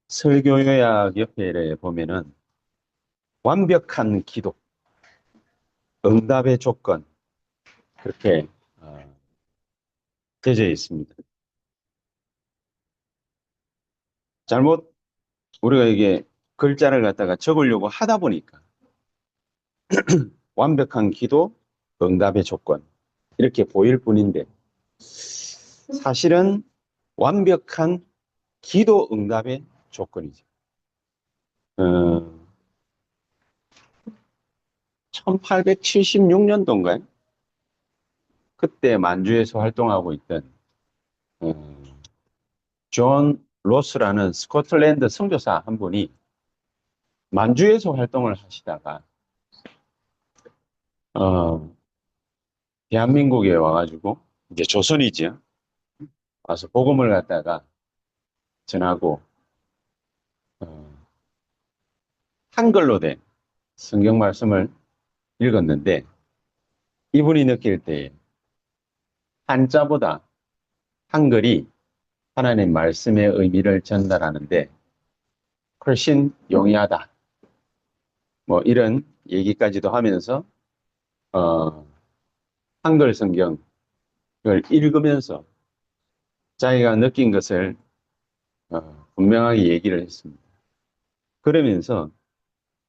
설교요약협회에 보면은 완벽한 기도, 응답의 조건 그렇게 되어 있습니다. 잘못 우리가 이게 글자를 갖다가 적으려고 하다 보니까 완벽한 기도, 응답의 조건 이렇게 보일 뿐인데 사실은 완벽한 기도 응답의 조건이죠. 어, 1876년도인가요? 그때 만주에서 활동하고 있던 어, 존 로스라는 스코틀랜드 선교사 한 분이 만주에서 활동을 하시다가 어, 대한민국에 와가지고 이제 조선이죠. 와서 복음을 갖다가 전하고 어, 한글로 된 성경 말씀을 읽었는데 이분이 느낄 때 한자보다 한글이 하나님 말씀의 의미를 전달하는데 훨씬 용이하다. 뭐 이런 얘기까지도 하면서 어, 한글 성경을 읽으면서 자기가 느낀 것을 분명하게 얘기를 했습니다. 그러면서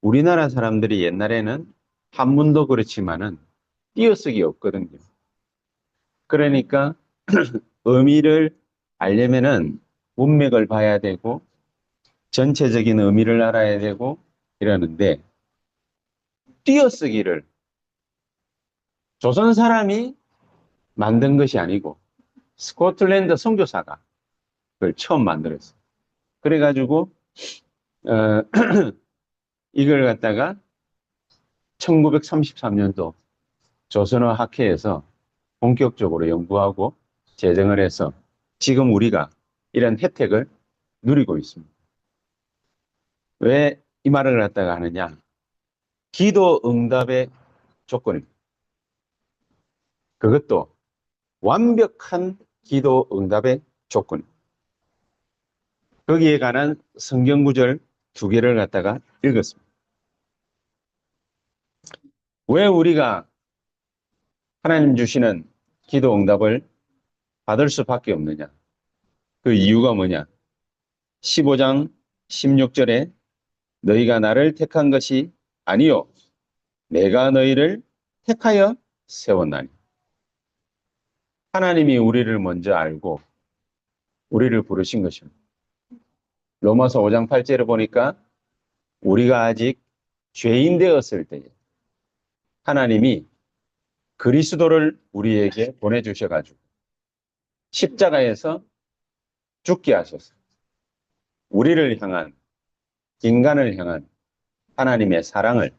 우리나라 사람들이 옛날에는 한문도 그렇지만은 띄어쓰기 없거든요. 그러니까 의미를 알려면은 문맥을 봐야 되고 전체적인 의미를 알아야 되고 이러는데 띄어쓰기를 조선 사람이 만든 것이 아니고 스코틀랜드 선교사가 그걸 처음 만들었어요. 그래가지고 어, 이걸 갖다가 1933년도 조선어 학회에서 본격적으로 연구하고 제정을 해서 지금 우리가 이런 혜택을 누리고 있습니다. 왜 이 말을 갖다가 하느냐? 기도 응답의 조건입니다. 그것도 완벽한 기도 응답의 조건입니다. 거기에 관한 성경 구절 두 개를 갖다가 읽었습니다. 왜 우리가 하나님 주시는 기도 응답을 받을 수밖에 없느냐? 그 이유가 뭐냐? 15장 16절에 너희가 나를 택한 것이 아니요 내가 너희를 택하여 세웠나니. 하나님이 우리를 먼저 알고 우리를 부르신 것입니다. 로마서 5장 8절을 보니까 우리가 아직 죄인 되었을 때에 하나님이 그리스도를 우리에게 보내주셔가지고 십자가에서 죽게 하셔서 우리를 향한, 인간을 향한 하나님의 사랑을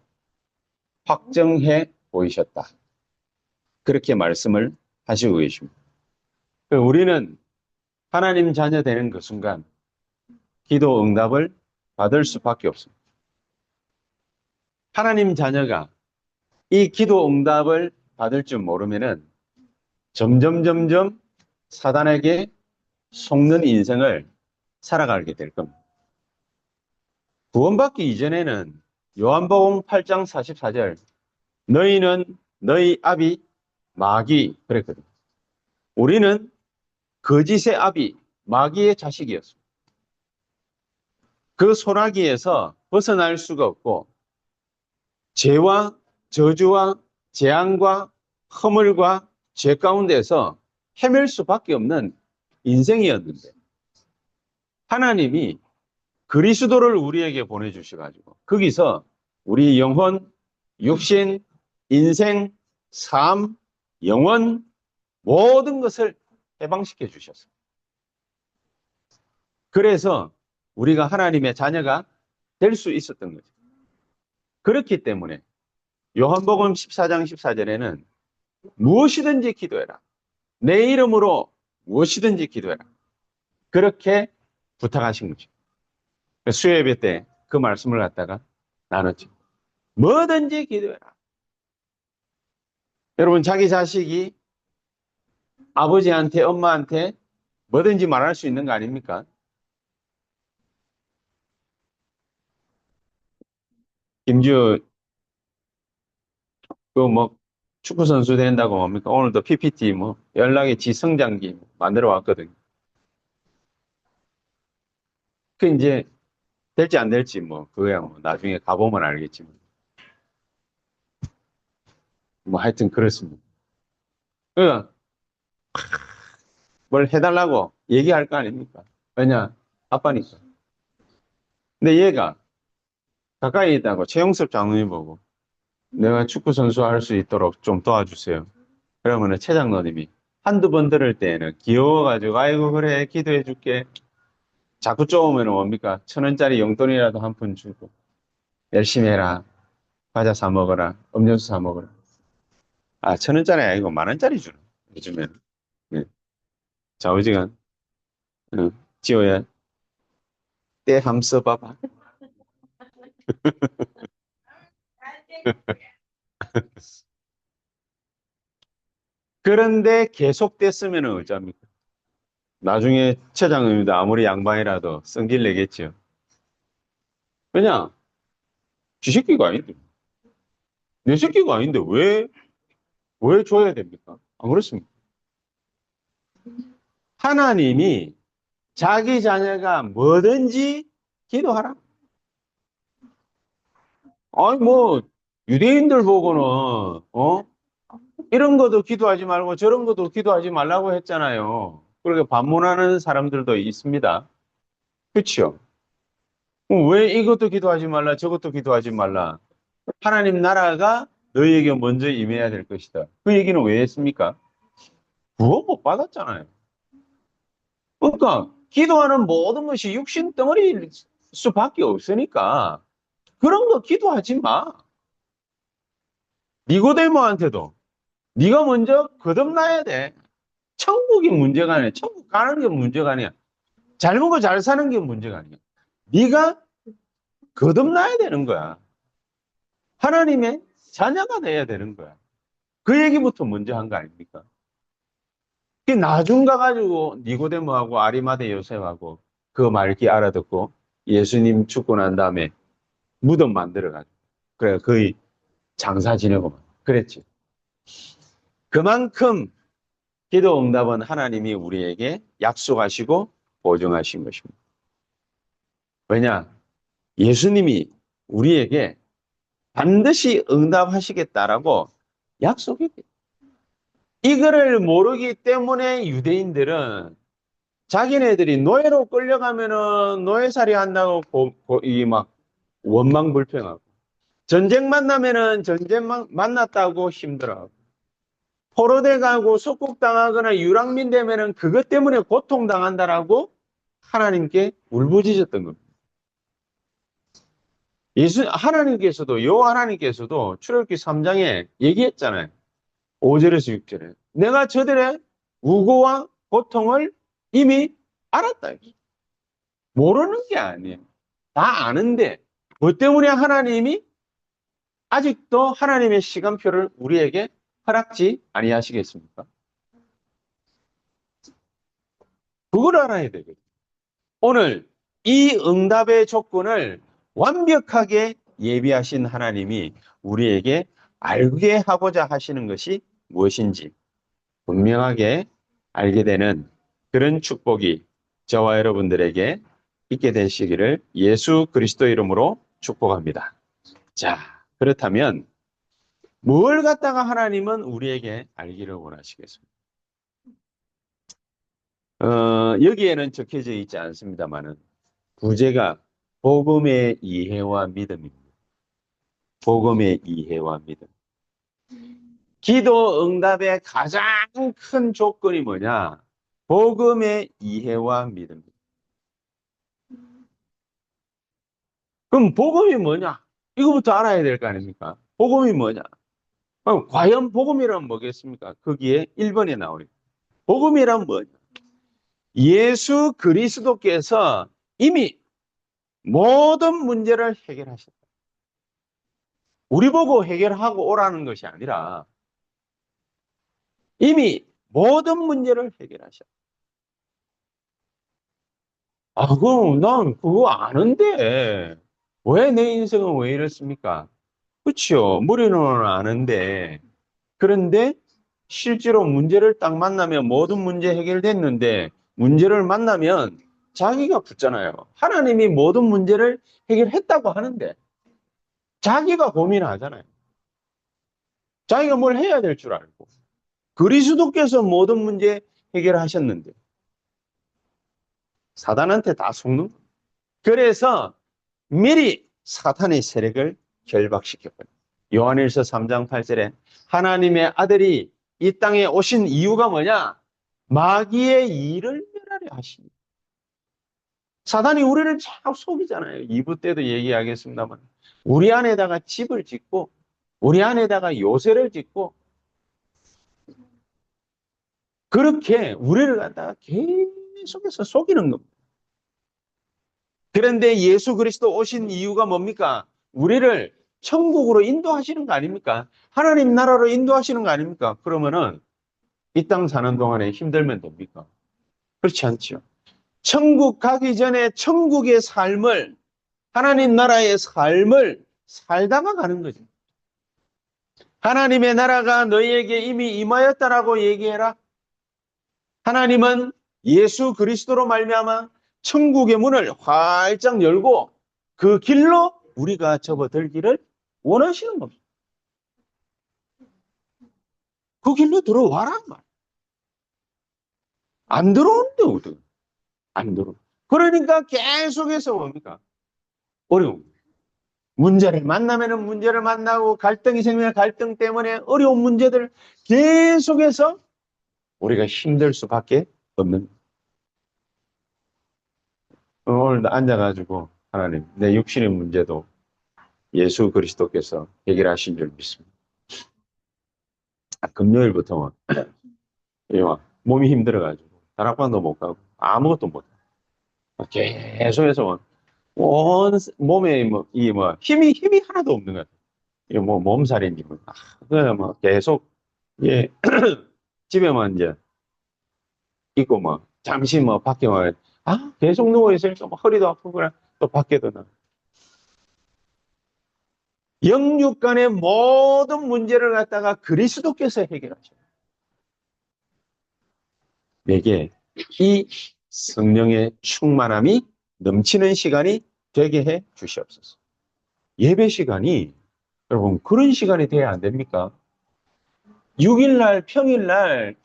확정해 보이셨다. 그렇게 말씀을 하시고 계십니다. 우리는 하나님 자녀 되는 그 순간 기도 응답을 받을 수밖에 없습니다. 하나님 자녀가 이 기도 응답을 받을 줄 모르면은 점점 사단에게 속는 인생을 살아가게 될 겁니다. 구원받기 이전에는 요한복음 8장 44절 너희는 너희 아비 마귀 그랬거든요. 우리는 거짓의 아비 마귀의 자식이었습니다. 그 소나기에서 벗어날 수가 없고 죄와 저주와 재앙과 허물과 죄 가운데서 헤맬 수밖에 없는 인생이었는데 하나님이 그리스도를 우리에게 보내주셔가지고 거기서 우리 영혼, 육신, 인생, 삶, 영원 모든 것을 해방시켜 주셨어요. 그래서 우리가 하나님의 자녀가 될 수 있었던 거죠. 그렇기 때문에 요한복음 14장 14절에는 무엇이든지 기도해라. 내 이름으로 무엇이든지 기도해라. 그렇게 부탁하신 거죠. 수요 예배 때 그 말씀을 갖다가 나눴죠. 뭐든지 기도해라. 여러분 자기 자식이 아버지한테 엄마한테 뭐든지 말할 수 있는 거 아닙니까? 김지우, 그 뭐, 축구 선수 된다고 뭡니까? 오늘도 PPT 뭐, 연락의 지성장기 만들어 왔거든요. 그 이제, 될지 안 될지 뭐, 그거야 뭐, 나중에 가보면 알겠지만. 뭐, 하여튼 그렇습니다. 그, 뭘 해달라고 얘기할 거 아닙니까? 왜냐? 아빠니까. 근데 얘가 가까이 있다고 최용섭 장로님 보고, 내가 축구 선수 할 수 있도록 좀 도와주세요. 그러면은 최 장로님이 한두 번 들을 때에는 귀여워가지고, 아이고, 그래, 기도해 줄게. 자꾸 쪼으면 뭡니까? 1,000원짜리 용돈이라도 한 푼 주고, 열심히 해라. 과자 사 먹어라. 음료수 사 먹어라. 아, 1,000원짜리 아니고 10,000원짜리 주는. 요즘에는. 네. 좌우지간, 어, 지호야, 때 함 써봐봐. 그런데 계속됐으면 어쩝니까? 나중에 최장입니다. 아무리 양반이라도 성질 내겠죠. 왜냐? 지 새끼가 아닌데. 내 새끼가 아닌데 왜 줘야 됩니까? 안 그렇습니까? 하나님이 자기 자녀가 뭐든지 기도하라. 아니, 뭐, 유대인들 보고는, 이런 것도 기도하지 말고 저런 것도 기도하지 말라고 했잖아요. 그렇게 반문하는 사람들도 있습니다. 그렇죠? 왜 이것도 기도하지 말라, 저것도 기도하지 말라. 하나님 나라가 너희에게 먼저 임해야 될 것이다. 그 얘기는 왜 했습니까? 구원 못 받았잖아요. 그러니까 기도하는 모든 것이 육신 덩어리일 수밖에 없으니까 그런 거 기도하지 마. 니고데모한테도 네가 먼저 거듭나야 돼. 천국이 문제가 아니야. 천국 가는 게 문제가 아니야. 잘 먹고 잘 사는 게 문제가 아니야. 네가 거듭나야 되는 거야. 하나님의 자녀가 돼야 되는 거야. 그 얘기부터 먼저 한 거 아닙니까? 그 나중 가가지고 니고데모하고 아리마대 요셉하고 그 말기 알아듣고 예수님 죽고 난 다음에 무덤 만들어가지고 그래 거의 장사 지내고 그랬지. 그만큼 기도 응답은 하나님이 우리에게 약속하시고 보증하신 것입니다. 왜냐? 예수님이 우리에게 반드시 응답하시겠다라고 약속했대. 이거를 모르기 때문에 유대인들은 자기네들이 노예로 끌려가면은 노예살이 한다고 이막 원망불평하고 전쟁 만나면은 전쟁 만났다고 힘들어하고 포로돼 가고 속국당하거나 유랑민 되면은 그것 때문에 고통당한다라고 하나님께 울부짖었던 겁니다. 하나님께서도 요 하나님께서도 출애굽기 3장에 얘기했잖아요. 5절에서 6절에 내가 저들의 우고와 고통을 이미 알았다. 모르는 게 아니에요. 다 아는데 뭐 때문에 하나님이 아직도 하나님의 시간표를 우리에게 허락지 아니하시겠습니까? 그걸 알아야 되거든요. 오늘 이 응답의 조건을 완벽하게 예비하신 하나님이 우리에게 알게 하고자 하시는 것이 무엇인지 분명하게 알게 되는 그런 축복이 저와 여러분들에게 있게 되시기를 예수 그리스도 이름으로 축복합니다. 자, 그렇다면 뭘 갖다가 하나님은 우리에게 알기를 원하시겠습니까? 여기에는 적혀져 있지 않습니다만은 부제가 복음의 이해와 믿음입니다. 복음의 이해와 믿음. 기도 응답의 가장 큰 조건이 뭐냐? 복음의 이해와 믿음입니다. 그럼 복음이 뭐냐? 이거부터 알아야 될 거 아닙니까? 복음이 뭐냐? 그럼 과연 복음이란 뭐겠습니까? 거기에 1번에 나오니 복음이란 뭐냐? 예수 그리스도께서 이미 모든 문제를 해결하셨다. 우리 보고 해결하고 오라는 것이 아니라 이미 모든 문제를 해결하셨다. 그럼 난 그거 아는데 왜 내 인생은 왜 이렇습니까? 그렇죠. 무리는 아는데 그런데 실제로 문제를 딱 만나면 모든 문제 해결됐는데 문제를 만나면 자기가 붙잖아요. 하나님이 모든 문제를 해결했다고 하는데 자기가 고민하잖아요. 자기가 뭘 해야 될 줄 알고. 그리스도께서 모든 문제 해결하셨는데 사단한테 다 속는 거예요. 그래서 미리 사탄의 세력을 결박시켰거든요. 요한일서 3장 8절에 하나님의 아들이 이 땅에 오신 이유가 뭐냐? 마귀의 일을 멸하려 하시니. 사단이 우리를 자꾸 속이잖아요. 2부 때도 얘기하겠습니다만. 우리 안에다가 집을 짓고, 우리 안에다가 요새를 짓고, 그렇게 우리를 갖다가 계속해서 속이는 겁니다. 그런데 예수 그리스도 오신 이유가 뭡니까? 우리를 천국으로 인도하시는 거 아닙니까? 하나님 나라로 인도하시는 거 아닙니까? 그러면은 이 땅 사는 동안에 힘들면 됩니까? 그렇지 않죠. 천국 가기 전에 천국의 삶을, 하나님 나라의 삶을 살다가 가는 거죠. 하나님의 나라가 너희에게 이미 임하였다라고 얘기해라. 하나님은 예수 그리스도로 말미암아 천국의 문을 활짝 열고 그 길로 우리가 접어들기를 원하시는 겁니다. 그 길로 들어와라 말. 안 들어오는데 어떻게? 안 들어. 그러니까 계속해서 뭡니까? 어려움. 문제를 만나면은 문제를 만나고 갈등이 생기면 갈등 때문에 어려운 문제들 계속해서 우리가 힘들 수밖에 없는. 오늘 앉아가지고 하나님 내 육신의 문제도 예수 그리스도께서 해결하신 줄 믿습니다. 금요일부터 몸이 힘들어가지고 다락방도 못 가고 아무것도 못 하고 계속해서 온 몸에 힘이 하나도 없는 것 같아요. 이게 몸살인지 그냥 계속 예 집에만 이제 있고 잠시 밖에 계속 누워 있으니까 허리도 아프고 그래 또 밖에도 나. 영육 간의 모든 문제를 갖다가 그리스도께서 해결하셔요. 내게 이 성령의 충만함이 넘치는 시간이 되게 해 주시옵소서. 예배 시간이 여러분 그런 시간이 돼야 안 됩니까? 6일날 평일날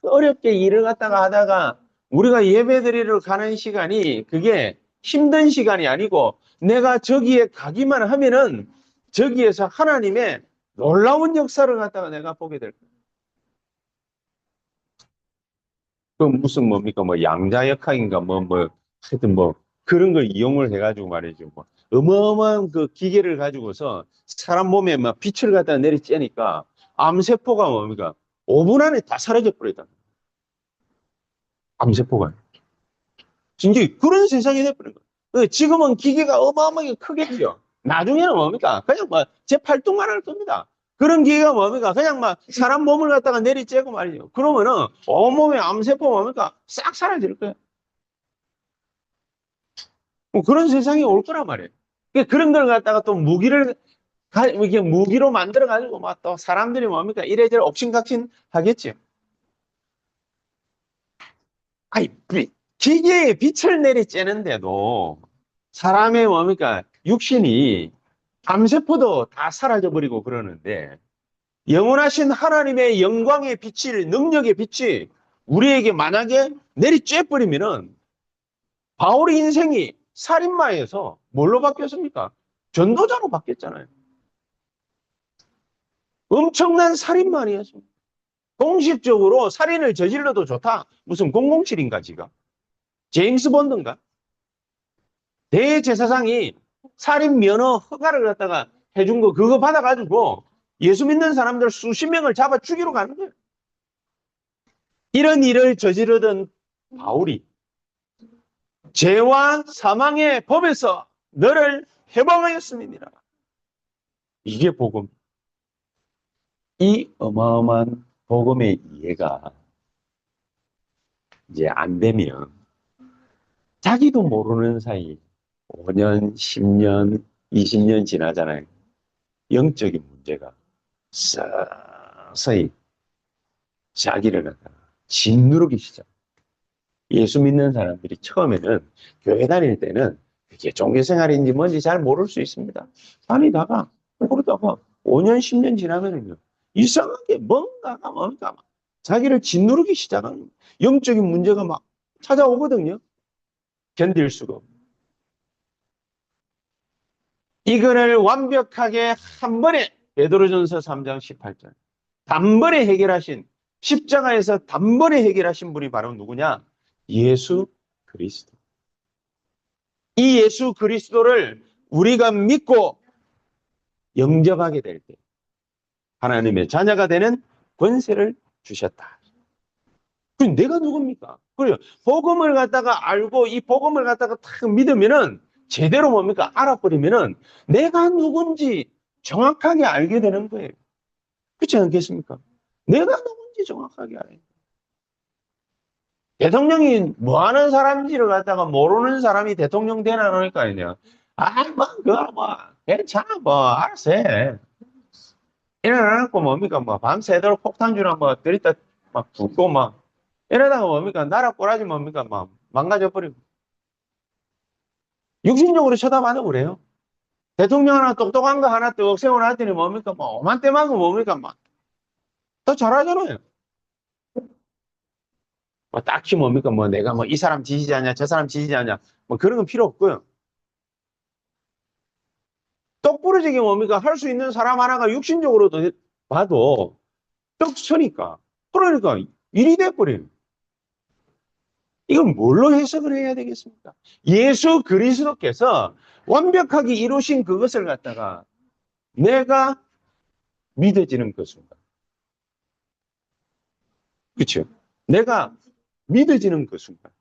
어렵게 일을 갖다가 하다가 우리가 예배드리러 가는 시간이 그게 힘든 시간이 아니고 내가 저기에 가기만 하면은 저기에서 하나님의 놀라운 역사를 갖다가 내가 보게 될 거예요. 그 무슨 뭡니까? 양자역학인가 하여튼 그런 걸 이용을 해가지고 말이죠. 어마어마한 그 기계를 가지고서 사람 몸에 빛을 갖다 내리쬐니까 암세포가 뭡니까? 5분 안에 다 사라져 버렸다. 암세포가. 진짜 그런 세상이 돼버린 거예요. 지금은 기계가 어마어마하게 크겠죠. 나중에는 뭡니까? 그냥 제 팔뚝만 할 겁니다. 그런 기계가 뭡니까? 그냥 사람 몸을 갖다가 내리쬐고 말이죠. 그러면은 온몸에 암세포 뭡니까? 싹 사라질 거예요. 그런 세상이 올 거란 말이에요. 그런 걸 갖다가 또 이게 무기로 만들어가지고 또 사람들이 뭡니까? 이래저래 옥신각신 하겠죠. 아니, 기계에 빛을 내리쬐는데도 사람의 뭡니까? 육신이 암세포도 다 사라져버리고 그러는데 영원하신 하나님의 영광의 빛이, 능력의 빛이 우리에게 만약에 내리쬐버리면은 바울의 인생이 살인마에서 뭘로 바뀌었습니까? 전도자로 바뀌었잖아요. 엄청난 살인마 아니었습니까? 공식적으로 살인을 저질러도 좋다. 무슨 007인가 지가? 제임스 본드인가? 대제사장이 살인 면허 허가를 갖다가 해준 거 그거 받아가지고 예수 믿는 사람들 수십 명을 잡아 죽이러 가는 거예요. 이런 일을 저지르던 바울이 죄와 사망의 법에서 너를 해방하였습니다. 이게 복음. 이 어마어마한 복음의 이해가 이제 안 되면 자기도 모르는 사이 5년, 10년, 20년 지나잖아요. 영적인 문제가 서서히 자기를 갖다가 짓누르기 시작. 예수 믿는 사람들이 처음에는 교회 다닐 때는 그게 종교 생활인지 뭔지 잘 모를 수 있습니다. 다니다가 그러다가 5년, 10년 지나면은요. 이상하게 뭔가가 막 자기를 짓누르기 시작하는 영적인 문제가 막 찾아오거든요. 견딜 수가 없고. 이거를 완벽하게 한 번에 베드로전서 3장 18절 단번에 해결하신 십자가에서 단번에 해결하신 분이 바로 누구냐? 예수 그리스도. 이 예수 그리스도를 우리가 믿고 영접하게 될 때 하나님의 자녀가 되는 권세를 주셨다. 그럼 내가 누굽니까? 그래요. 복음을 갖다가 알고 이 복음을 갖다가 탁 믿으면은 제대로 뭡니까? 알아버리면은 내가 누군지 정확하게 알게 되는 거예요. 그렇지 않겠습니까? 내가 누군지 정확하게 알아요. 대통령이 뭐 하는 사람인지를 갖다가 모르는 사람이 대통령 되나 그러니까 아니냐. 그거 괜찮아, 알아서 해. 일어나고 뭡니까, 밤새도록 폭탄주나 들이다 막 붓고 이러다가 뭡니까, 나라 꼬라지 뭡니까, 망가져버리고. 육신적으로 쳐다봐도 그래요. 대통령 하나 똑똑한 거 하나 또 세워놨더니 뭡니까, 오만 때만고 뭡니까, 더 잘하잖아요. 딱히 뭡니까, 내가 이 사람 지지자냐, 저 사람 지지자냐, 그런 건 필요 없고요. 똑부러지게 뭡니까, 할 수 있는 사람 하나가 육신적으로 봐도 떡 쳐니까. 그러니까 일이 돼버려요. 이건 뭘로 해석을 해야 되겠습니까? 예수 그리스도께서 완벽하게 이루신 그것을 갖다가 내가 믿어지는 그 순간. 그렇죠? 내가 믿어지는 그 순간.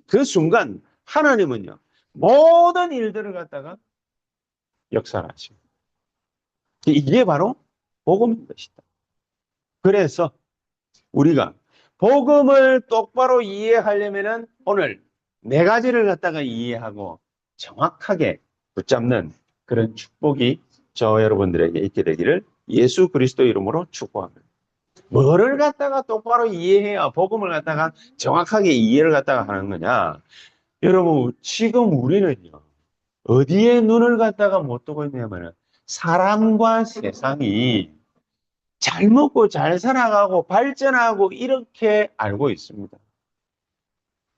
그 순간 하나님은요. 모든 일들을 갖다가 역사를 하십니다. 이게 바로 복음인 것이다. 그래서 우리가 복음을 똑바로 이해하려면은 오늘 네 가지를 갖다가 이해하고 정확하게 붙잡는 그런 축복이 저 여러분들에게 있게 되기를 예수 그리스도 이름으로 축복합니다. 뭐를 갖다가 똑바로 이해해야 복음을 갖다가 정확하게 이해를 갖다가 하는 거냐? 여러분, 지금 우리는요, 어디에 눈을 갖다가 못 두고 있냐면은 사람과 세상이 잘 먹고 잘 살아가고 발전하고 이렇게 알고 있습니다.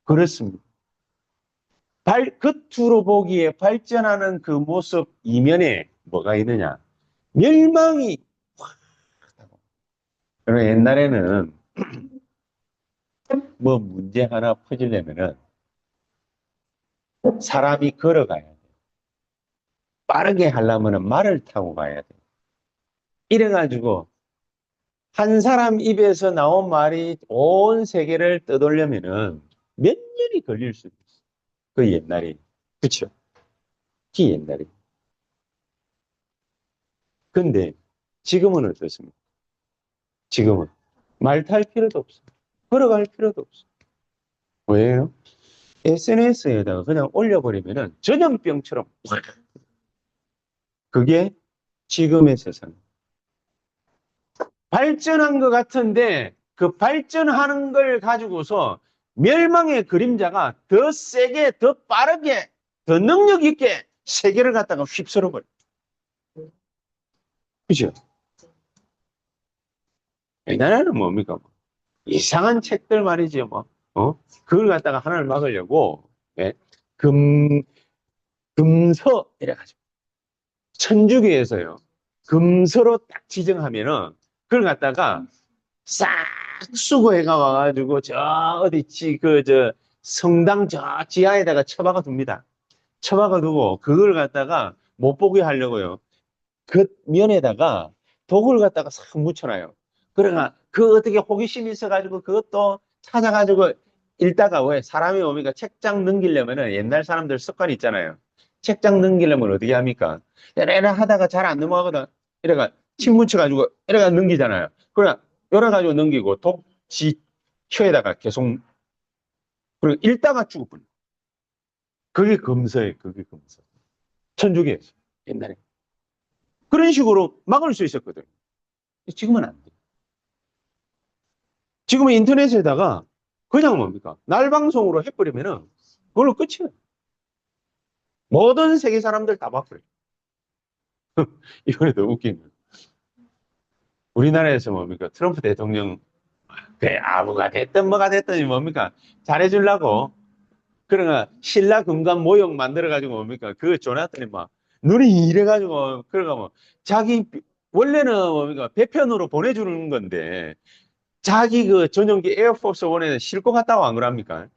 그렇습니다. 겉으로 보기에 발전하는 그 모습 이면에 뭐가 있느냐? 멸망이 옛날에는 문제 하나 퍼지려면은 사람이 걸어가야 돼. 빠르게 하려면은 말을 타고 가야 돼. 이래가지고 한 사람 입에서 나온 말이 온 세계를 떠돌려면은 몇 년이 걸릴 수도 있어. 그 옛날에. 그쵸? 그 옛날에. 근데 지금은 어떻습니까? 지금은 말 탈 필요도 없어. 걸어갈 필요도 없어. 왜요? SNS에다가 그냥 올려버리면은 전염병처럼 그게 지금의 세상. 발전한 것 같은데 그 발전하는 걸 가지고서 멸망의 그림자가 더 세게, 더 빠르게, 더 능력 있게 세계를 갖다가 휩쓸어 버려. 그죠? 옛날에는 뭡니까? 이상한 책들 말이죠, 그걸 갖다가 하나를 막으려고, 예? 금서, 이래가지고. 천주교에서요, 금서로 딱 지정하면은, 그걸 갖다가 싹 수거해가 와가지고, 성당 저 지하에다가 처박아 둡니다. 처박아 두고, 그걸 갖다가 못 보게 하려고요. 그 면에다가 독을 갖다가 싹 묻혀놔요. 그러나 그 어떻게 호기심이 있어가지고 그것도 찾아가지고 읽다가 왜 사람이 뭡니까? 책장 넘기려면은 옛날 사람들 습관이 있잖아요. 책장 넘기려면 어떻게 합니까? 이래라 하다가 잘 안 넘어가거든. 이래가 침 묻혀가지고 이래가 넘기잖아요. 그러나 열어가지고 넘기고 독지 혀에다가 계속 그리고 읽다가 죽어버려. 그게 검서예요. 그게 검서. 천주교에서 옛날에 그런 식으로 막을 수 있었거든. 지금은 안 돼. 지금은 인터넷에다가 그냥 뭡니까? 날방송으로 해버리면은 그걸로 끝이에요. 모든 세계 사람들 다 봐버려요. 이번에도 웃긴 거예요. 우리나라에서 뭡니까? 트럼프 대통령 그래, 아무가 됐든 뭐가 됐든 뭡니까? 잘해주려고 그러니까 신라 금관 모형 만들어가지고 뭡니까? 그거 줘놨더니 막 눈이 이래가지고 그러가 뭐 자기 원래는 뭡니까? 배편으로 보내주는 건데 자기 그 전용기 에어포스 원에 싣고 갔다고 안 그럽니까?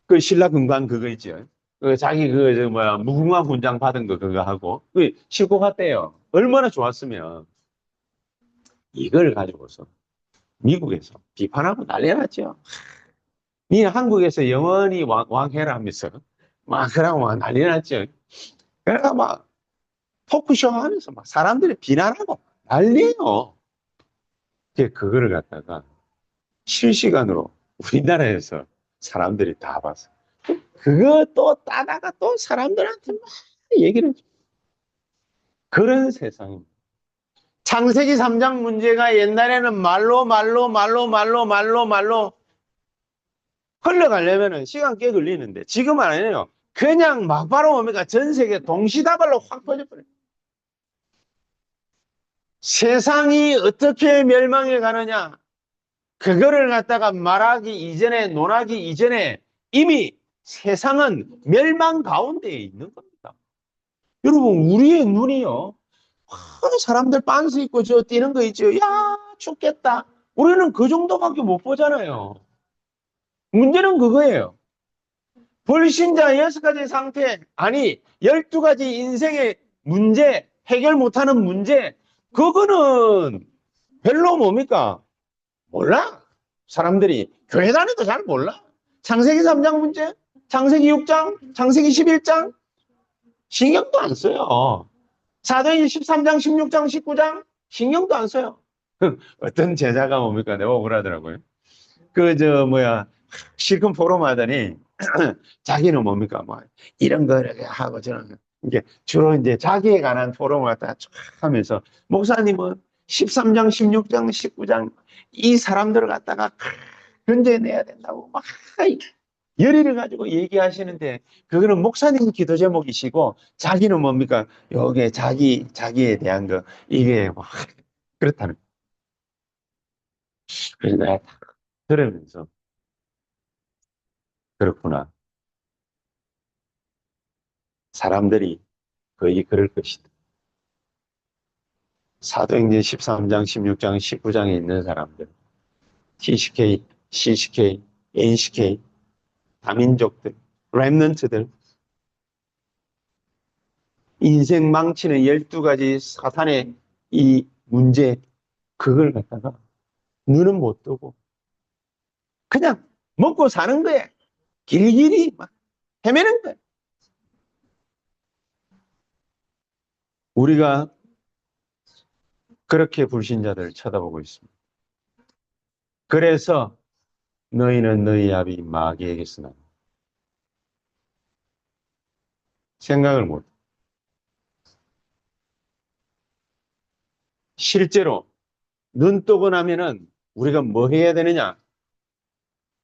그 신라 금관 그거 있죠. 그 자기 그 저 뭐야 무궁화 훈장 받은 거 그거 하고 그 싣고 갔대요. 얼마나 좋았으면 이걸 가지고서 미국에서 비판하고 난리 났죠. 니 한국에서 영원히 왕해라 하면서 막 그러고 막 난리 났죠. 그러니까 막 토크쇼 하면서 막 사람들이 비난하고 난리예요. 그거를 갖다가 실시간으로 우리나라에서 사람들이 다 봤어. 그거 또 따다가 또 사람들한테 막 얘기를 해줘. 그런 세상입니다. 창세기 3장 문제가 옛날에는 말로 흘러가려면 시간 꽤 걸리는데 지금은 아니에요. 그냥 막바로 뭡니까? 전 세계 동시다발로 확 퍼져버려요. 세상이 어떻게 멸망해 가느냐? 그거를 갖다가 말하기 이전에, 논하기 이전에 이미 세상은 멸망 가운데에 있는 겁니다. 여러분, 우리의 눈이요. 사람들 빤스 입고 저 뛰는 거 있죠. 야, 죽겠다. 우리는 그 정도밖에 못 보잖아요. 문제는 그거예요. 불신자 6가지 상태, 아니, 12가지 인생의 문제, 해결 못하는 문제, 그거는 별로 뭡니까? 몰라. 사람들이 교회 다녀도 잘 몰라. 창세기 3장 문제, 창세기 6장, 창세기 11장, 신경도 안 써요. 사도행전 13장, 16장, 19장, 신경도 안 써요. 어떤 제자가 뭡니까? 내가 억울하더라고요. 실컷 포럼 하더니, 자기는 뭡니까? 뭐, 이런 거를 하고 저런 거. 이게 주로 이제 자기에 관한 포럼을 갖다가 쭉 하면서, 목사님은 13장, 16장, 19장, 이 사람들을 갖다가 견제해내야 된다고 막 열의를 가지고 얘기하시는데, 그거는 목사님 기도 제목이시고, 자기는 뭡니까? 여기에 자기에 대한 거, 이게 뭐, 그렇다는. 그래서 내가 딱 들으면서, 그렇구나. 사람들이 거의 그럴 것이다. 사도행전 13장, 16장, 19장에 있는 사람들, TCK, CCK, NCK, 다민족들, 랩런트들, 인생 망치는 12가지 사탄의 이 문제, 그걸 갖다가 눈은 못 뜨고 그냥 먹고 사는 거야. 길길이 막 헤매는 거야. 우리가 그렇게 불신자들을 쳐다보고 있습니다. 그래서 너희는 너희 아비 마귀에게서 난 생각을 못. 실제로 눈 뜨고 나면은 우리가 뭐 해야 되느냐?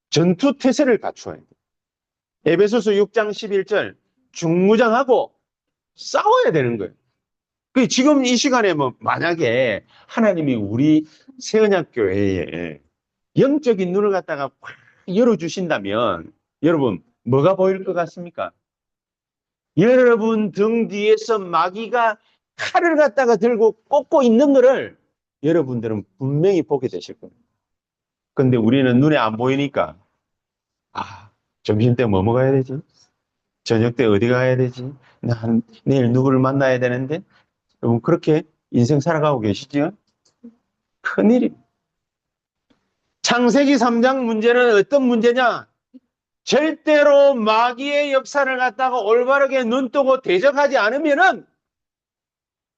전투 태세를 갖추어야 돼. 에베소서 6장 11절 중무장하고 싸워야 되는 거예요. 지금 이 시간에 뭐 만약에 하나님이 우리 새언약교회에 영적인 눈을 갖다가 확 열어주신다면 여러분 뭐가 보일 것 같습니까? 여러분 등 뒤에서 마귀가 칼을 갖다가 들고 꽂고 있는 거를 여러분들은 분명히 보게 되실 겁니다. 근데 우리는 눈에 안 보이니까 점심 때 뭐 먹어야 되지? 저녁 때 어디 가야 되지? 난 내일 누구를 만나야 되는데? 여러분 그렇게 인생 살아가고 계시지요? 큰일입니다. 창세기 3장 문제는 어떤 문제냐? 절대로 마귀의 역사를 갖다가 올바르게 눈 뜨고 대적하지 않으면은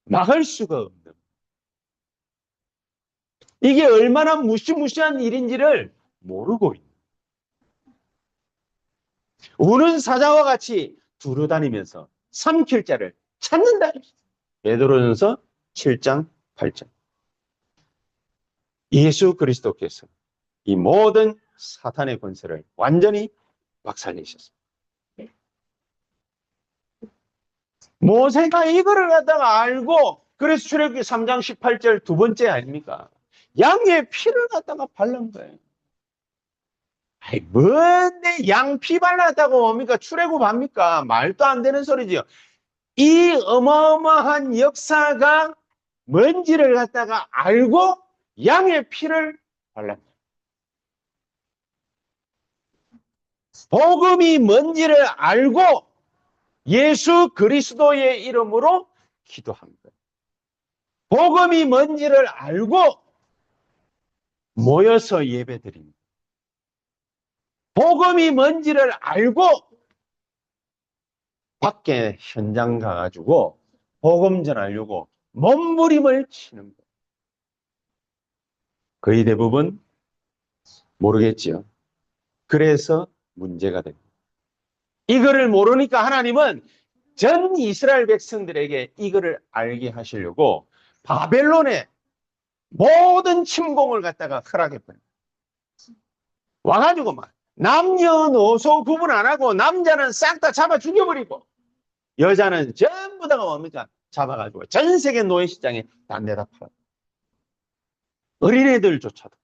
막을 수가 없는. 이게 얼마나 무시무시한 일인지를 모르고 있는. 우는 사자와 같이 두루 다니면서 삼킬 자를 찾는다. 베드로전서 7장 8절. 예수 그리스도께서 이 모든 사탄의 권세를 완전히 박살내셨습니다. 모세가 이거를 갖다가 알고, 그래서 출애굽기 3장 18절 두 번째 아닙니까? 양의 피를 갖다가 발른 거예요. 아이, 뭔데 양 피 발랐다고 뭡니까? 출애굽합니까? 말도 안 되는 소리지요. 이 어마어마한 역사가 뭔지를 갖다가 알고 양의 피를 발랐다. 복음이 뭔지를 알고 예수 그리스도의 이름으로 기도합니다. 복음이 뭔지를 알고 모여서 예배드립니다. 복음이 뭔지를 알고 밖에 현장 가가지고 복음 전하려고 몸부림을 치는 거예요. 거의 대부분 모르겠지요. 그래서 문제가 됩니다. 이거를 모르니까 하나님은 전 이스라엘 백성들에게 이거를 알게 하시려고 바벨론의 모든 침공을 갖다가 허락해버려요. 와가지고 막 남녀노소 구분 안 하고 남자는 싹 다 잡아 죽여버리고 여자는 전부 다가 뭡니까? 잡아가지고 전 세계 노예시장에 다 내다 팔아. 어린애들조차도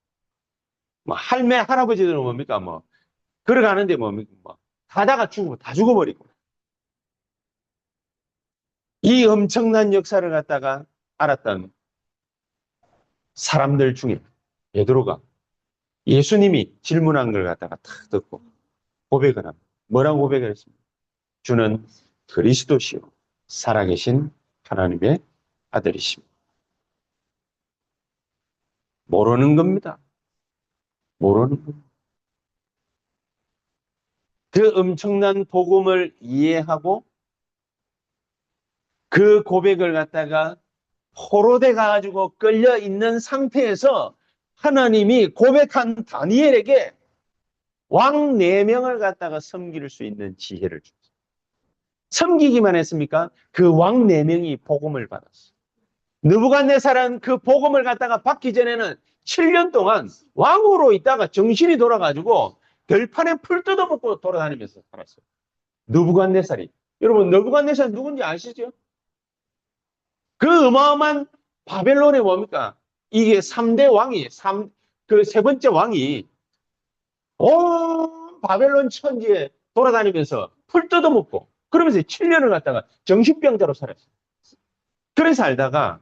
뭐 할매 할아버지들은 뭡니까? 뭐 걸어가는데 뭡니까? 뭐 가다가 죽고 다 죽어버리고. 이 엄청난 역사를 갖다가 알았던 사람들 중에 베드로가 예수님이 질문한 걸 갖다가 탁 듣고 고백을 합니다. 뭐라고 고백을 했습니까? 주는 그리스도시요 살아계신 하나님의 아들이십니다. 모르는 겁니다. 모르는 겁니다. 그 엄청난 복음을 이해하고 그 고백을 갖다가 포로돼 가지고 끌려 있는 상태에서 하나님이 고백한 다니엘에게 왕 4명을 갖다가 섬길 수 있는 지혜를 줬어요. 섬기기만 했습니까? 그 왕 4명이 복음을 받았어요. 느부갓네살은 그 복음을 갖다가 받기 전에는 7년 동안 왕으로 있다가 정신이 돌아가지고 들판에 풀 뜯어먹고 돌아다니면서 살았어요. 느부갓네살이. 여러분, 느부갓네살 누군지 아시죠? 그 어마어마한 바벨론의 뭡니까? 이게 3대 왕이, 그 세 번째 왕이 온 바벨론 천지에 돌아다니면서 풀 뜯어먹고 그러면서 7년을 갖다가 정신병자로 살았어요. 그래서 알다가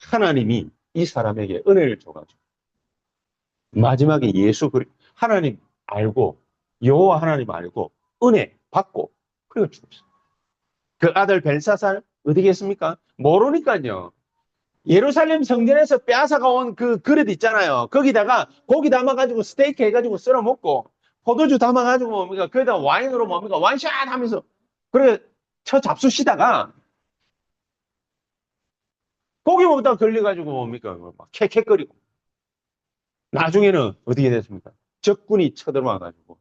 하나님이 이 사람에게 은혜를 줘가지고 마지막에 하나님 알고 여호와 하나님 알고 은혜 받고 그리고 죽었어요. 그 아들 벨사살 어디 계십니까? 모르니까요. 예루살렘 성전에서 빼앗아가 온 그 그릇 있잖아요. 거기다가 고기 담아가지고 스테이크 해가지고 썰어 먹고 포도주 담아가지고 뭡니까? 거기다 와인으로 뭡니까? 완샷 하면서 그래 쳐 잡수시다가 고기 먹다가 걸려가지고 뭡니까? 막 캑캑거리고 나중에는 어떻게 됐습니까? 적군이 쳐들어와가지고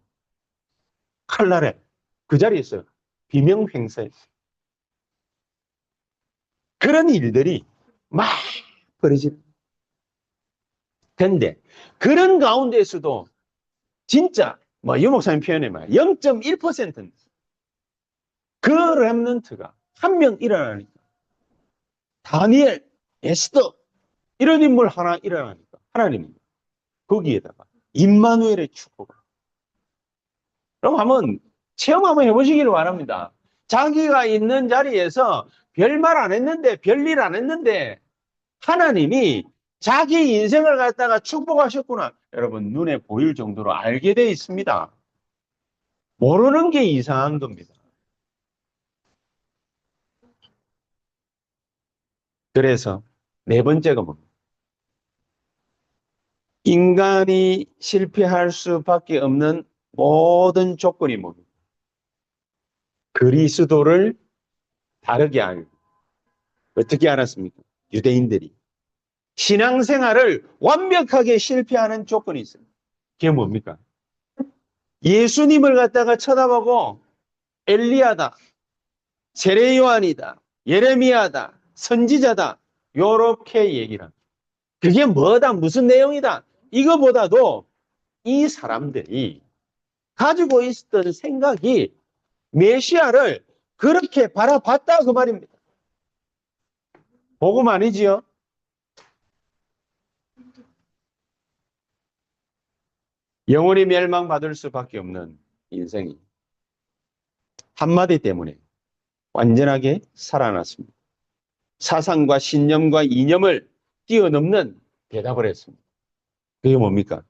칼날에 그 자리에서 비명횡사했어요. 그런 일들이 막 벌어집니다. 근데 그런 가운데에서도 진짜 뭐 유목사님 표현에 말 0.1%는 그 렘넌트가 한 명 일어나니까 다니엘, 에스더 이런 인물 하나 일어나니까 하나님이 거기에다가 임마누엘의 축복을 그럼 한번 체험 한번 해보시기를 바랍니다. 자기가 있는 자리에서 별말 안 했는데 별일 안 했는데 하나님이 자기 인생을 갖다가 축복하셨구나. 여러분 눈에 보일 정도로 알게 돼 있습니다. 모르는 게 이상한 겁니다. 그래서 네 번째가 뭡니까? 인간이 실패할 수밖에 없는 모든 조건이 뭡니까? 그리스도를 다르게 알고 어떻게 알았습니까? 유대인들이 신앙생활을 완벽하게 실패하는 조건이 있습니다. 그게 뭡니까? 예수님을 갖다가 쳐다보고 엘리야다, 세례 요한이다, 예레미야다, 선지자다. 요렇게 얘기를 합니다. 그게 뭐다, 무슨 내용이다. 이거보다도 이 사람들이 가지고 있었던 생각이 메시아를 그렇게 바라봤다 그 말입니다. 복음 아니지요? 영원히 멸망받을 수밖에 없는 인생이 한마디 때문에 완전하게 살아났습니다. 사상과 신념과 이념을 뛰어넘는 대답을 했습니다. 그게 뭡니까?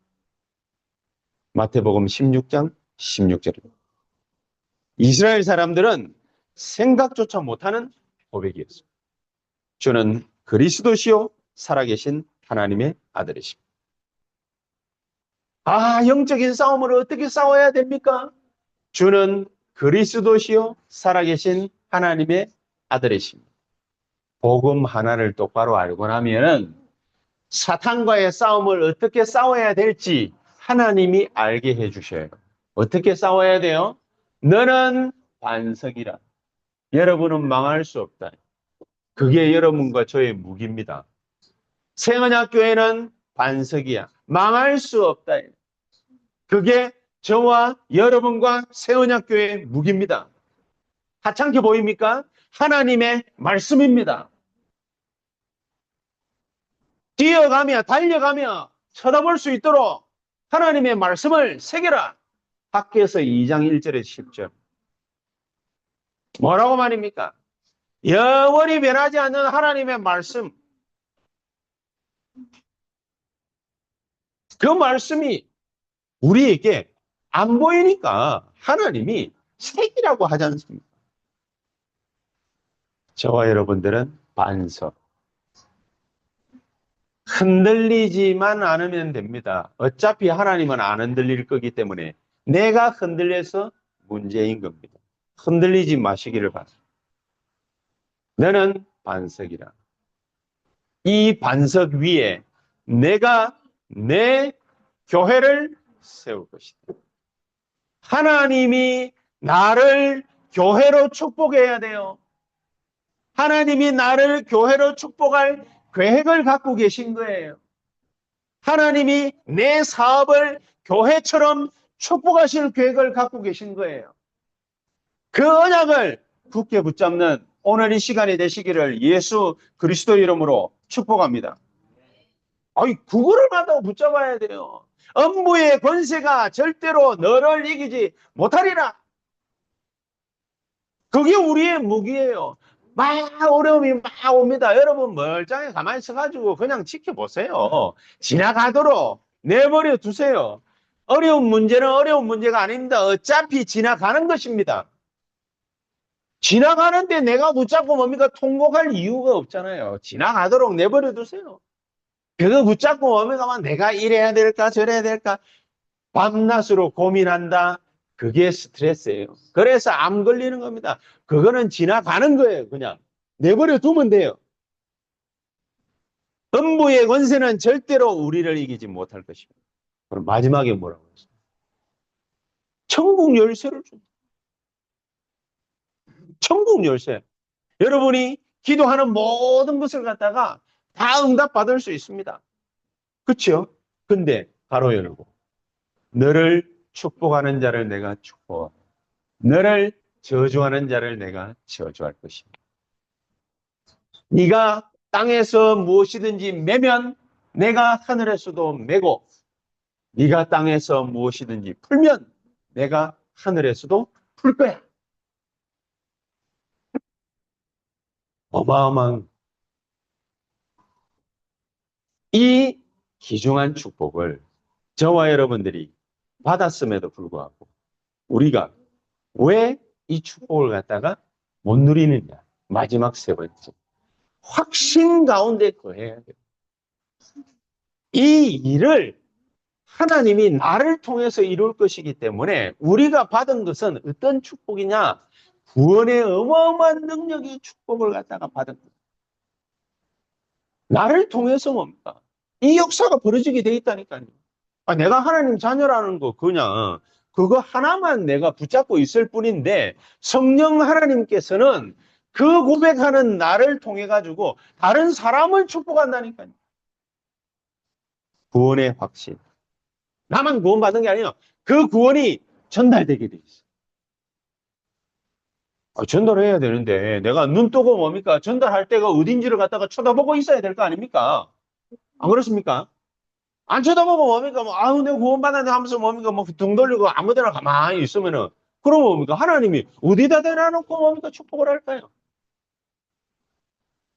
마태복음 16장 16절입니다. 이스라엘 사람들은 생각조차 못하는 고백이었습니다. 주는 그리스도시요 살아계신 하나님의 아들이십니다. 아, 영적인 싸움을 어떻게 싸워야 됩니까? 주는 그리스도시요 살아계신 하나님의 아들이십니다. 복음 하나를 똑바로 알고 나면은 사탄과의 싸움을 어떻게 싸워야 될지 하나님이 알게 해주셔요. 어떻게 싸워야 돼요? 너는 반석이라. 여러분은 망할 수 없다. 그게 여러분과 저의 무기입니다. 생언약교회는 반석이야. 망할 수 없다. 그게 저와 여러분과 새언약교회의 무기입니다. 하찮게 보입니까? 하나님의 말씀입니다. 뛰어가며 달려가며 쳐다볼 수 있도록 하나님의 말씀을 새겨라. 학개서 2장 1절에서 10절. 뭐라고 말입니까? 영원히 변하지 않는 하나님의 말씀. 그 말씀이 우리에게 안 보이니까 하나님이 새기라고 하지 않습니까? 저와 여러분들은 반석. 흔들리지만 않으면 됩니다. 어차피 하나님은 안 흔들릴 거기 때문에 내가 흔들려서 문제인 겁니다. 흔들리지 마시기를 바랍니다. 너는 반석이라. 이 반석 위에 내가 내 교회를 세울 것이다. 하나님이 나를 교회로 축복해야 돼요. 하나님이 나를 교회로 축복할 계획을 갖고 계신 거예요. 하나님이 내 사업을 교회처럼 축복하실 계획을 갖고 계신 거예요. 그 언약을 굳게 붙잡는 오늘 이 시간이 되시기를 예수 그리스도 이름으로 축복합니다. 아니, 그거를 갖다가 붙잡아야 돼요. 음부의 권세가 절대로 너를 이기지 못하리라. 그게 우리의 무기예요. 막 어려움이 막 옵니다. 여러분 멀쩡히 가만히 서가지고 그냥 지켜보세요. 지나가도록 내버려 두세요. 어려운 문제는 어려운 문제가 아닙니다. 어차피 지나가는 것입니다. 지나가는데 내가 붙잡고 뭡니까? 통곡할 이유가 없잖아요. 지나가도록 내버려 두세요. 그거 붙잡고 뭡니까? 내가 이래야 될까 저래야 될까 밤낮으로 고민한다. 그게 스트레스예요. 그래서 암 걸리는 겁니다. 그거는 지나가는 거예요. 그냥 내버려 두면 돼요. 음부의 권세는 절대로 우리를 이기지 못할 것입니다. 그럼 마지막에 뭐라고 했어요? 천국 열쇠를 준다. 천국 열쇠. 여러분이 기도하는 모든 것을 갖다가 다 응답받을 수 있습니다. 그렇죠? 근데 가로 열고 너를 축복하는 자를 내가 축복하고 너를 저주하는 자를 내가 저주할 것입니다. 네가 땅에서 무엇이든지 매면 내가 하늘에서도 매고 네가 땅에서 무엇이든지 풀면 내가 하늘에서도 풀 거야. 어마어마한 이 귀중한 축복을 저와 여러분들이 받았음에도 불구하고 우리가 왜 이 축복을 갖다가 못 누리느냐. 마지막 세 번째. 확신 가운데 거해야 돼요. 이 일을 하나님이 나를 통해서 이룰 것이기 때문에 우리가 받은 것은 어떤 축복이냐? 구원의 어마어마한 능력이 축복을 갖다가 받은 거예요. 나를 통해서 뭡니까? 이 역사가 벌어지게 돼 있다니까요. 내가 하나님 자녀라는 거 그냥 그거 하나만 내가 붙잡고 있을 뿐인데 성령 하나님께서는 그 고백하는 나를 통해 가지고 다른 사람을 축복한다니까요. 구원의 확신. 나만 구원받는 게 아니에요. 그 구원이 전달되게 돼 있어요. 전달해야 되는데 내가 눈 뜨고 뭡니까? 전달할 때가 어딘지를 갖다가 쳐다보고 있어야 될 거 아닙니까? 안 그렇습니까? 안 쳐다보고 뭡니까? 뭐, 아유, 내가 구원받았네 하면서 뭡니까? 뭐, 등 돌리고 아무 데나 가만히 있으면은, 그럼 뭡니까? 하나님이 어디다 대놔놓고 뭡니까? 축복을 할까요?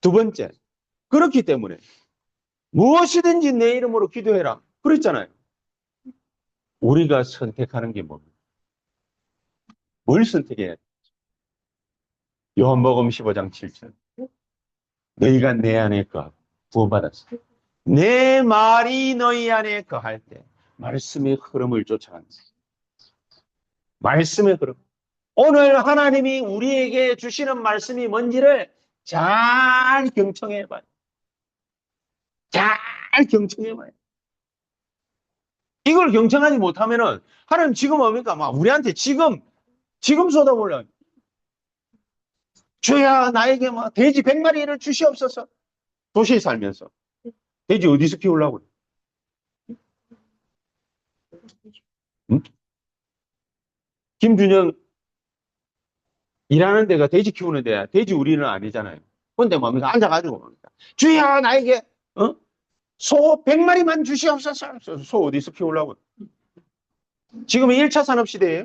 두 번째. 그렇기 때문에 무엇이든지 내 이름으로 기도해라. 그랬잖아요. 우리가 선택하는 게 뭡니까? 뭘 선택해야 돼? 요한복음 15장 7절. 너희가 내 안에 구원받았어. 내 말이 너희 안에 거할 때 말씀의 흐름을 쫓아간다. 말씀의 흐름. 오늘 하나님이 우리에게 주시는 말씀이 뭔지를 잘 경청해 봐요. 잘 경청해 봐요. 이걸 경청하지 못하면은 하나님 지금 뭡니까? 막 우리한테 지금 쏟아볼라. 주야 나에게 막 돼지 100마리를 주시옵소서. 도시에 살면서 돼지 어디서 키우려고 그래? 응? 김준영 일하는 데가 돼지 키우는 데야. 돼지 우리는 아니잖아요. 근데 뭡니까? 앉아가지고 뭡니까? 주야 나에게 소 100마리만 주시옵소서. 소 어디서 키우려고? 지금은 1차 산업시대예요.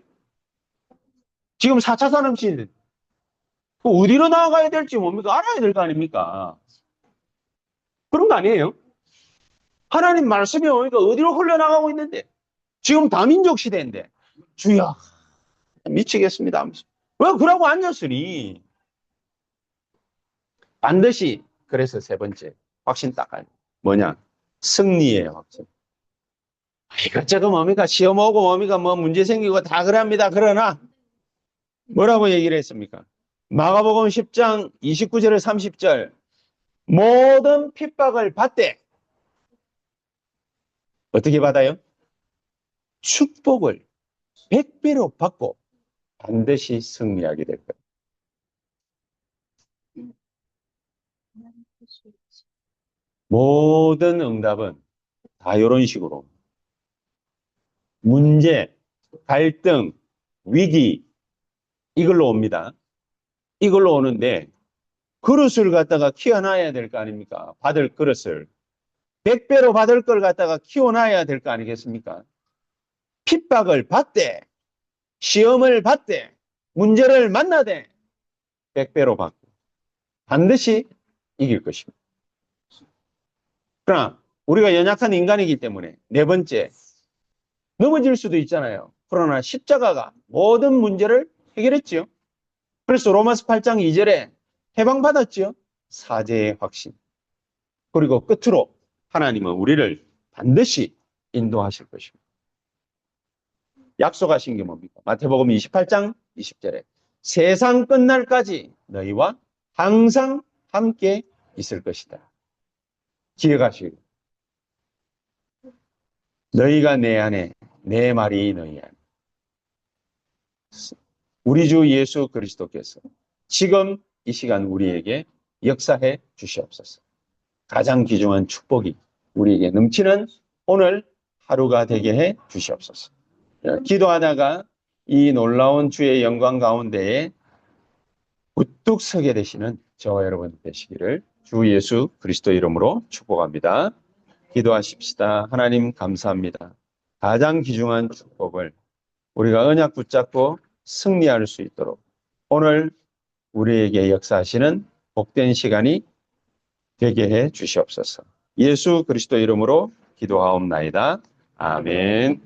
지금 4차 산업시대. 어디로 나아가야 될지 뭡니까? 알아야 될 거 아닙니까? 그런 거 아니에요? 하나님 말씀이 오니까 어디로 흘러나가고 있는데 지금 다민족 시대인데 주야 미치겠습니다 하면서 왜 그러고 앉았으니 반드시 그래서 세 번째 확신 딱아요. 뭐냐? 승리의 확신. 이것저것 뭡니까? 시험 오고 뭡니까? 뭐 문제 생기고 다 그럽니다. 그러나 뭐라고 얘기를 했습니까? 마가복음 10장 29절에 30절 모든 핍박을 받되 어떻게 받아요? 축복을 100배로 받고 반드시 승리하게 될 거예요. 모든 응답은 다 이런 식으로 문제, 갈등, 위기 이걸로 옵니다. 이걸로 오는데 그릇을 갖다가 키워놔야 될 거 아닙니까? 받을 그릇을 100배로 받을 걸 갖다가 키워놔야 될 거 아니겠습니까? 핍박을 받되 시험을 받되 문제를 만나되 100배로 받고 반드시 이길 것입니다. 그러나 우리가 연약한 인간이기 때문에 네 번째 넘어질 수도 있잖아요. 그러나 십자가가 모든 문제를 해결했지요. 그래서 로마서 8장 2절에 해방받았지요. 사죄의 확신. 그리고 끝으로 하나님은 우리를 반드시 인도하실 것입니다. 약속하신 게 뭡니까? 마태복음 28장 20절에 세상 끝날까지 너희와 항상 함께 있을 것이다. 기억하시고 너희가 내 안에 내 말이 너희 안에 우리 주 예수 그리스도께서 지금 이 시간 우리에게 역사해 주시옵소서. 가장 귀중한 축복이 우리에게 넘치는 오늘 하루가 되게 해 주시옵소서. 기도하다가 이 놀라운 주의 영광 가운데에 우뚝 서게 되시는 저와 여러분 되시기를 주 예수 그리스도 이름으로 축복합니다. 기도하십시다. 하나님 감사합니다. 가장 귀중한 축복을 우리가 언약 붙잡고 승리할 수 있도록 오늘 우리에게 역사하시는 복된 시간이 되게 해 주시옵소서. 예수 그리스도 이름으로 기도하옵나이다. 아멘.